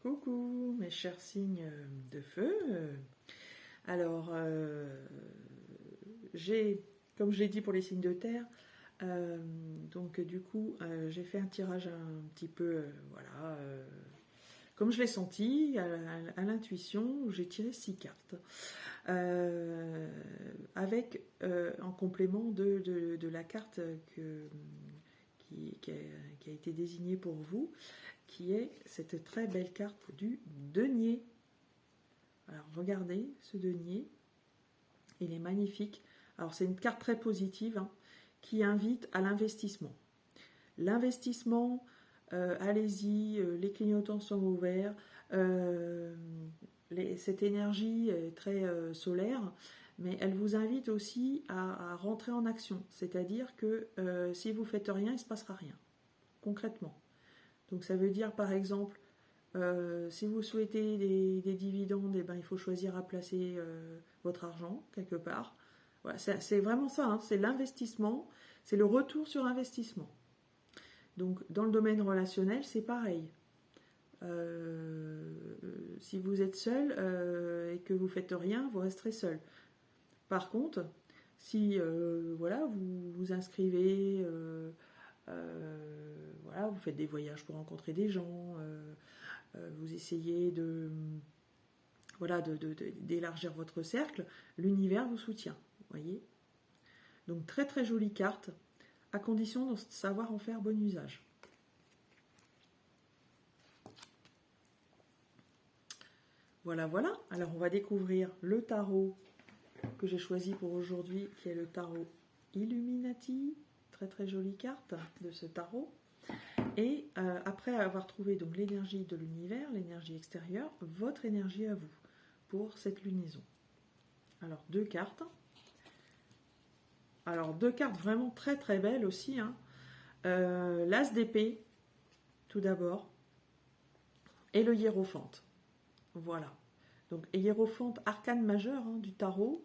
Coucou mes chers signes de feu. Alors, comme je l'ai dit pour les signes de terre, donc du coup, j'ai fait un tirage un petit peu, voilà, comme je l'ai senti, à l'intuition, où j'ai tiré 6 cartes. Avec, en complément de la carte qui a été désignée pour vous, qui est cette très belle carte du denier. Alors regardez ce denier, il est magnifique. Alors c'est une carte très positive qui invite à l'investissement. L'investissement, allez-y, les clignotants sont ouverts, cette énergie est très solaire, mais elle vous invite aussi à rentrer en action. C'est-à-dire que si vous ne faites rien, il ne se passera rien, concrètement. Donc ça veut dire par exemple, si vous souhaitez des dividendes, eh ben, il faut choisir à placer votre argent quelque part. Voilà, c'est vraiment ça, c'est l'investissement, c'est le retour sur investissement. Donc dans le domaine relationnel, c'est pareil. Si vous êtes seul et que vous ne faites rien, vous resterez seul. Par contre, si voilà, vous vous inscrivez, voilà, vous faites des voyages pour rencontrer des gens, vous essayez voilà, d'élargir votre cercle, l'univers vous soutient, voyez. Donc très très jolie carte, à condition de savoir en faire bon usage. Voilà, voilà. Alors on va découvrir le tarot que j'ai choisi pour aujourd'hui, qui est le tarot Illuminati. Très très jolie carte de ce tarot. Et après avoir trouvé donc l'énergie de l'univers, l'énergie extérieure, votre énergie à vous pour cette lunaison. Alors deux cartes. Alors deux cartes vraiment très très belles aussi. L'As d'épée, tout d'abord, et le hiérophante. Voilà. Donc hiérophante, arcane majeur du tarot.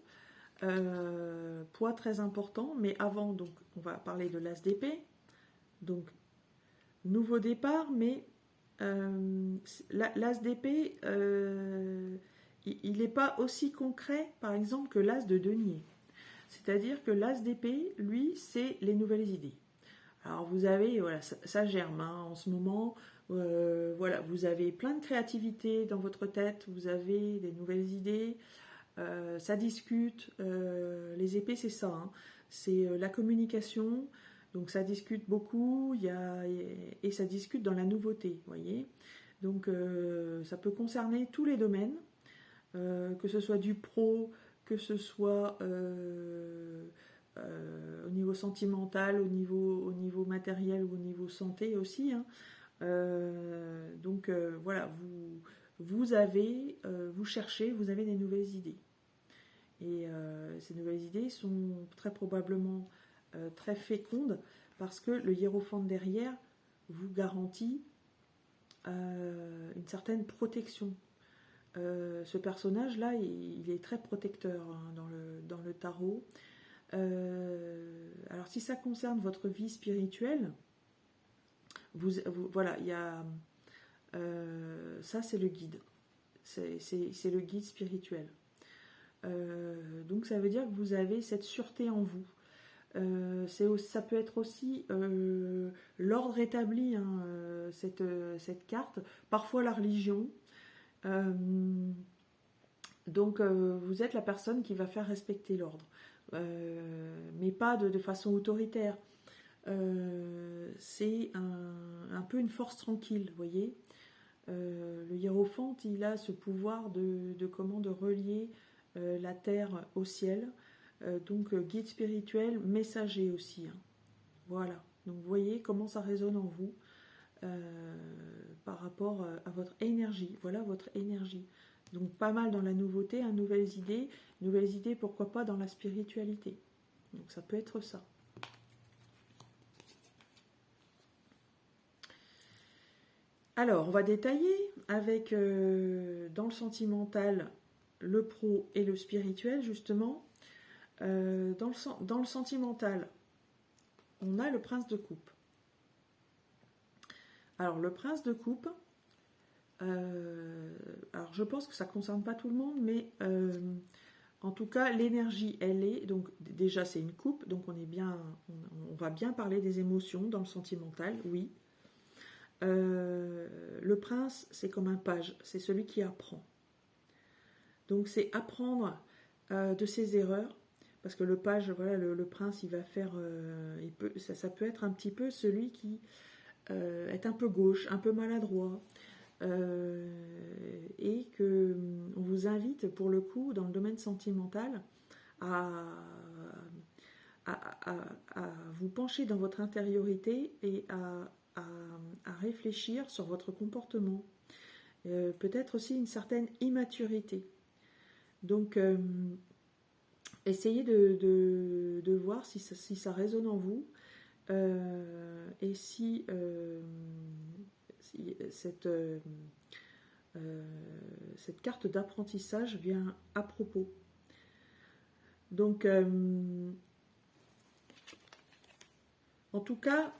Poids très important, mais avant, donc, on va parler de l'As d'épée. Donc, nouveau départ, mais l'As d'épée, il n'est pas aussi concret, par exemple, que l'As de denier. C'est-à-dire que l'As d'épée, lui, c'est les nouvelles idées. Alors, vous avez, voilà, ça germe en ce moment. Voilà, vous avez plein de créativité dans votre tête, vous avez des nouvelles idées. Ça discute, les épées c'est ça, c'est la communication, donc ça discute beaucoup, et ça discute dans la nouveauté, voyez. Donc ça peut concerner tous les domaines, que ce soit du pro, que ce soit au niveau sentimental, au niveau matériel ou au niveau santé aussi. Donc voilà, vous cherchez, vous avez des nouvelles idées. Et ces nouvelles idées sont très probablement très fécondes parce que le hiérophante derrière vous garantit une certaine protection. Ce personnage-là, il est très protecteur dans le tarot. Alors si ça concerne votre vie spirituelle, voilà, il y a ça, c'est le guide. C'est le guide spirituel. Donc ça veut dire que vous avez cette sûreté en vous. Ça peut être aussi l'ordre établi, cette carte, parfois la religion. Donc vous êtes la personne qui va faire respecter l'ordre, mais pas de façon autoritaire. C'est un peu une force tranquille, vous voyez. Le hiérophante, il a ce pouvoir de relier la terre au ciel, donc guide spirituel, messager aussi. Voilà, donc vous voyez comment ça résonne en vous par rapport à votre énergie. Voilà votre énergie. Donc pas mal dans la nouveauté, nouvelles idées, pourquoi pas dans la spiritualité. Donc ça peut être ça. Alors, on va détailler avec, dans le sentimental, le pro et le spirituel, justement. Dans le sentimental, on a le prince de coupe. Alors, le prince de coupe, je pense que ça ne concerne pas tout le monde, mais en tout cas, l'énergie, elle est, donc déjà c'est une coupe, donc on va bien parler des émotions dans le sentimental, oui. Le prince, c'est comme un page, c'est celui qui apprend. Donc c'est apprendre de ses erreurs, parce que le page, voilà, le prince, il va faire, ça peut être un petit peu celui qui est un peu gauche, un peu maladroit, et que on vous invite pour le coup dans le domaine sentimental à, à vous pencher dans votre intériorité et à réfléchir sur votre comportement. Peut-être aussi une certaine immaturité. Donc, essayez de voir si ça résonne en vous et si cette carte d'apprentissage vient à propos. Donc, en tout cas,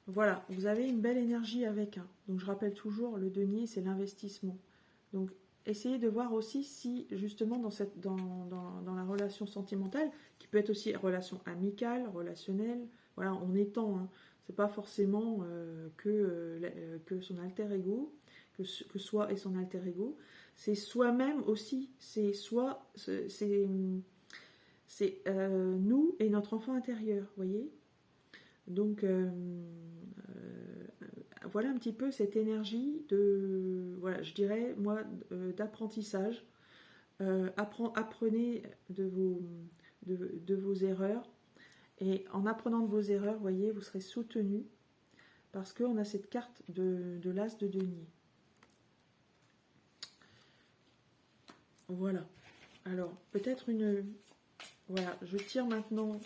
voilà, vous avez une belle énergie avec. Donc, je rappelle toujours, le denier, c'est l'investissement. Donc, essayez de voir aussi si, justement, dans la relation sentimentale, qui peut être aussi relation amicale, relationnelle, voilà, on étend, c'est pas forcément que son alter ego, que soi et son alter ego, c'est soi-même aussi, c'est nous et notre enfant intérieur, voyez. Donc voilà un petit peu cette énergie de, voilà, je dirais moi, d'apprentissage. Apprenez de vos erreurs, et en apprenant de vos erreurs, voyez, vous serez soutenu parce qu'on a cette carte de l'as de denier. Voilà. Alors, peut-être voilà, je tire maintenant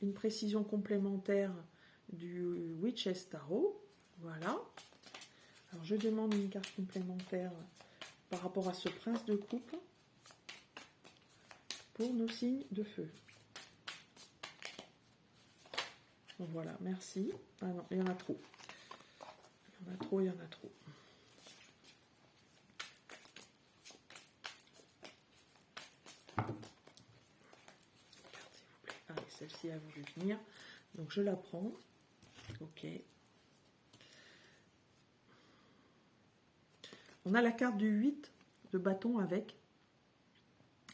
une précision complémentaire du Witch's Tarot. Voilà. Alors, je demande une carte complémentaire par rapport à ce prince de coupe pour nos signes de feu. Donc voilà, merci. Ah non, il y en a trop. Il y en a trop, il y en a trop. Allez, celle-ci a voulu venir. Donc je la prends. Ok. On a la carte du 8 de bâton avec.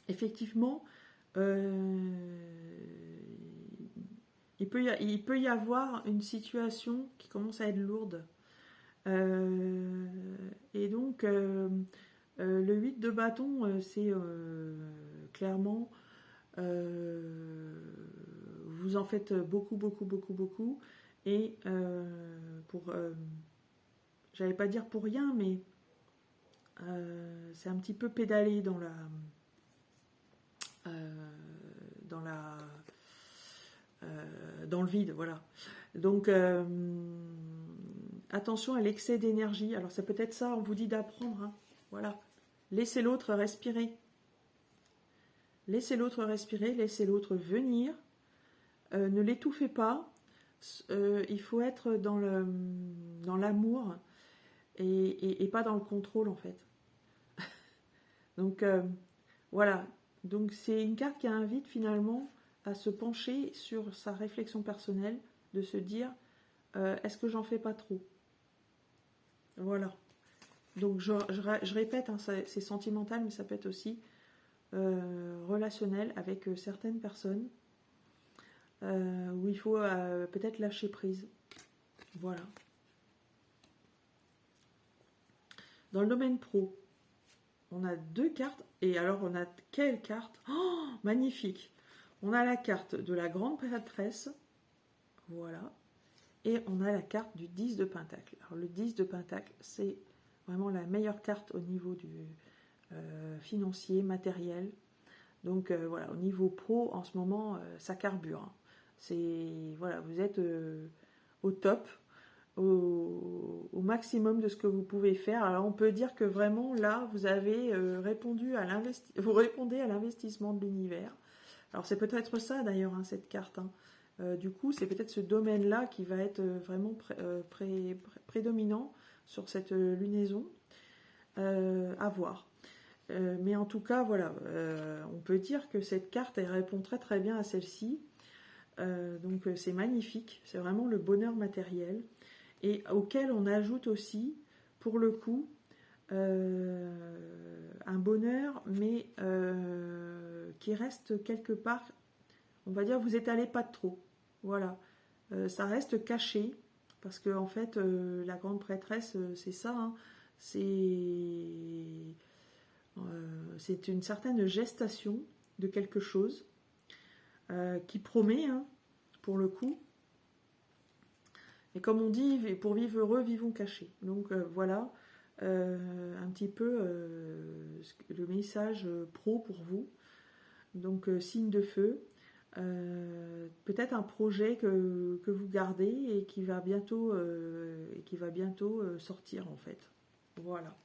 Effectivement, il peut y avoir une situation qui commence à être lourde. Et donc, le 8 de bâton, c'est clairement, vous en faites beaucoup, beaucoup, beaucoup, beaucoup. Et j'allais pas dire pour rien, mais c'est un petit peu pédalé dans le vide, voilà. Donc attention à l'excès d'énergie. Alors ça peut être ça, on vous dit d'apprendre, voilà. Laissez l'autre respirer. Laissez l'autre respirer, laissez l'autre venir. Ne l'étouffez pas. Il faut être dans l'amour et pas dans le contrôle, en fait. Donc voilà. Donc c'est une carte qui invite finalement à se pencher sur sa réflexion personnelle, de se dire est-ce que j'en fais pas trop? Voilà. Donc je répète, c'est sentimental, mais ça peut être aussi relationnel avec certaines personnes où il faut peut-être lâcher prise. Voilà. Dans le domaine pro, on a 2 cartes. Et alors, on a quelle carte? Oh, magnifique! On a la carte de la grande prêtresse. Voilà. Et on a la carte du 10 de Pentacle. Alors, le 10 de Pentacle, c'est vraiment la meilleure carte au niveau du financier, matériel. Donc, voilà, au niveau pro, en ce moment, ça carbure. Voilà, vous êtes au top. Au maximum de ce que vous pouvez faire. Alors on peut dire que vraiment là vous avez vous répondez à l'investissement de l'univers. Alors c'est peut-être ça d'ailleurs, cette carte. Du coup c'est peut-être ce domaine-là qui va être vraiment prédominant sur cette lunaison. à voir. Mais en tout cas, voilà, on peut dire que cette carte, elle répond très très bien à celle-ci. Donc c'est magnifique, c'est vraiment le bonheur matériel. Et auquel on ajoute aussi, pour le coup, un bonheur, mais qui reste quelque part, on va dire, vous étalez pas de trop. Voilà. Ça reste caché, parce que en fait, la grande prêtresse, c'est ça, hein, c'est une certaine gestation de quelque chose qui promet, hein, pour le coup. Et comme on dit, pour vivre heureux, vivons cachés. Donc voilà un petit peu le message pro pour vous. Donc signe de feu. Peut-être un projet que vous gardez et qui va bientôt, sortir en fait. Voilà.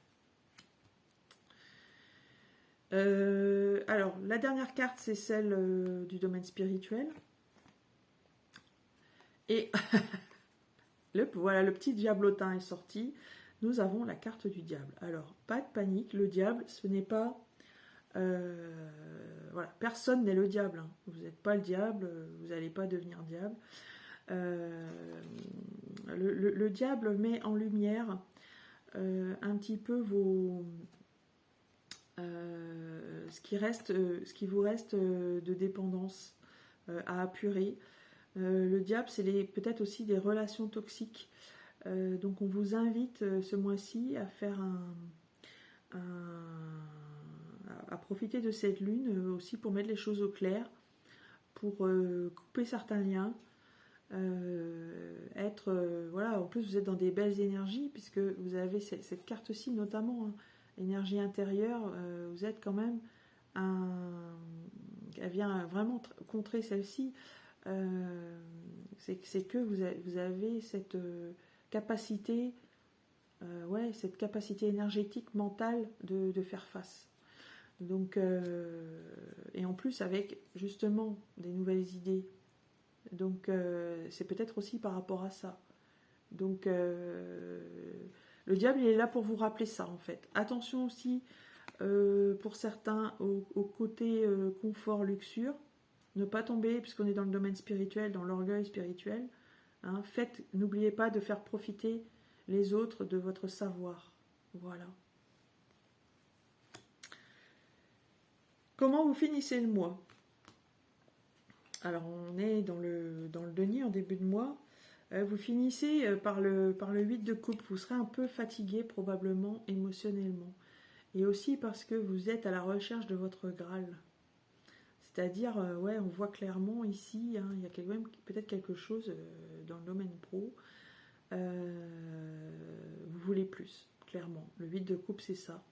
Alors, la dernière carte, c'est celle du domaine spirituel. Et voilà, le petit diablotin est sorti. Nous avons la carte du diable. Alors, pas de panique, le diable, ce n'est pas... voilà, personne n'est le diable. Hein. Vous n'êtes pas le diable, vous n'allez pas devenir diable. Le diable met en lumière un petit peu ce qui vous reste de dépendance à apurer. Le diable, c'est peut-être aussi des relations toxiques. Donc on vous invite ce mois-ci à faire à profiter de cette lune aussi pour mettre les choses au clair, pour couper certains liens, voilà, en plus vous êtes dans des belles énergies puisque vous avez cette carte-ci notamment, hein, énergie intérieure, vous êtes quand même elle vient vraiment contrer celle-ci, c'est que vous avez cette capacité cette capacité énergétique mentale de faire face. Donc et en plus avec justement des nouvelles idées. Donc c'est peut-être aussi par rapport à ça. Donc le diable il est là pour vous rappeler ça en fait. Attention aussi pour certains au côté confort, luxure. Ne pas tomber, puisqu'on est dans le domaine spirituel, dans l'orgueil spirituel. Hein, n'oubliez pas de faire profiter les autres de votre savoir. Voilà. Comment vous finissez le mois ? Alors on est dans le denier en début de mois. Vous finissez par le 8 de coupe. Vous serez un peu fatigué probablement émotionnellement. Et aussi parce que vous êtes à la recherche de votre Graal. C'est-à-dire, on voit clairement ici, hein, il y a quand même peut-être quelque chose dans le domaine pro. Vous voulez plus, clairement. Le 8 de coupe, c'est ça.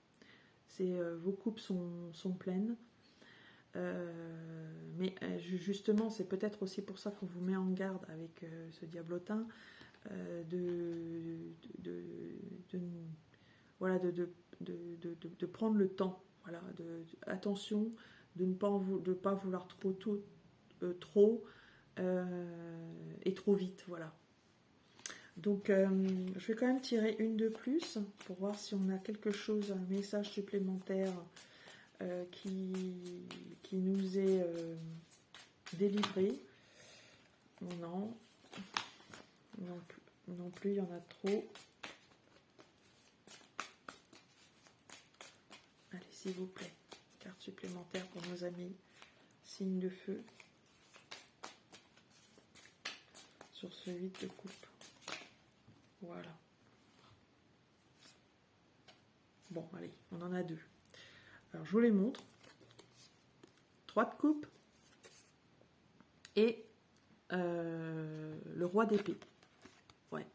Vos coupes sont pleines. Mais justement, c'est peut-être aussi pour ça qu'on vous met en garde avec ce diablotin de prendre le temps. Voilà, attention de ne pas vouloir trop et trop vite. Voilà. Donc, je vais quand même tirer une de plus pour voir si on a quelque chose, un message supplémentaire qui nous est délivré. Non plus, il y en a trop. Allez, s'il vous plaît, carte supplémentaire pour nos amis, signe de feu, sur ce 8 de coupe. Voilà. Bon, allez, on en a deux. Alors, je vous les montre. 3 de coupe et le roi d'épée. Ouais.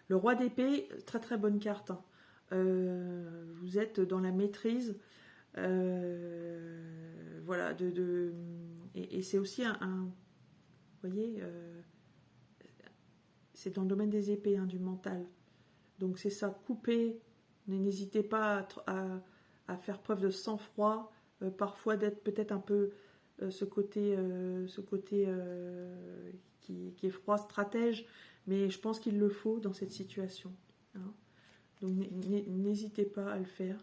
Le roi d'épée, très très bonne carte. Hein. Vous êtes dans la maîtrise. Voilà. Et c'est aussi un vous voyez, c'est dans le domaine des épées, hein, du mental. Donc c'est ça, couper. N'hésitez pas à faire preuve de sang-froid. Parfois d'être peut-être un peu ce côté qui est froid, stratège, mais je pense qu'il le faut dans cette situation. Hein. Donc n'hésitez pas à le faire.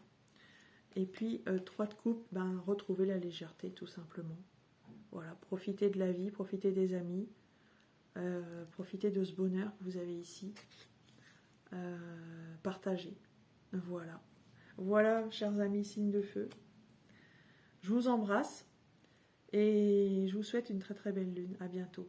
Et puis 3 de coupe, ben, retrouver la légèreté tout simplement. Voilà, profitez de la vie, profitez des amis, profitez de ce bonheur que vous avez ici. Partagez. Voilà. Voilà, chers amis, signes de feu. Je vous embrasse et je vous souhaite une très très belle lune. À bientôt.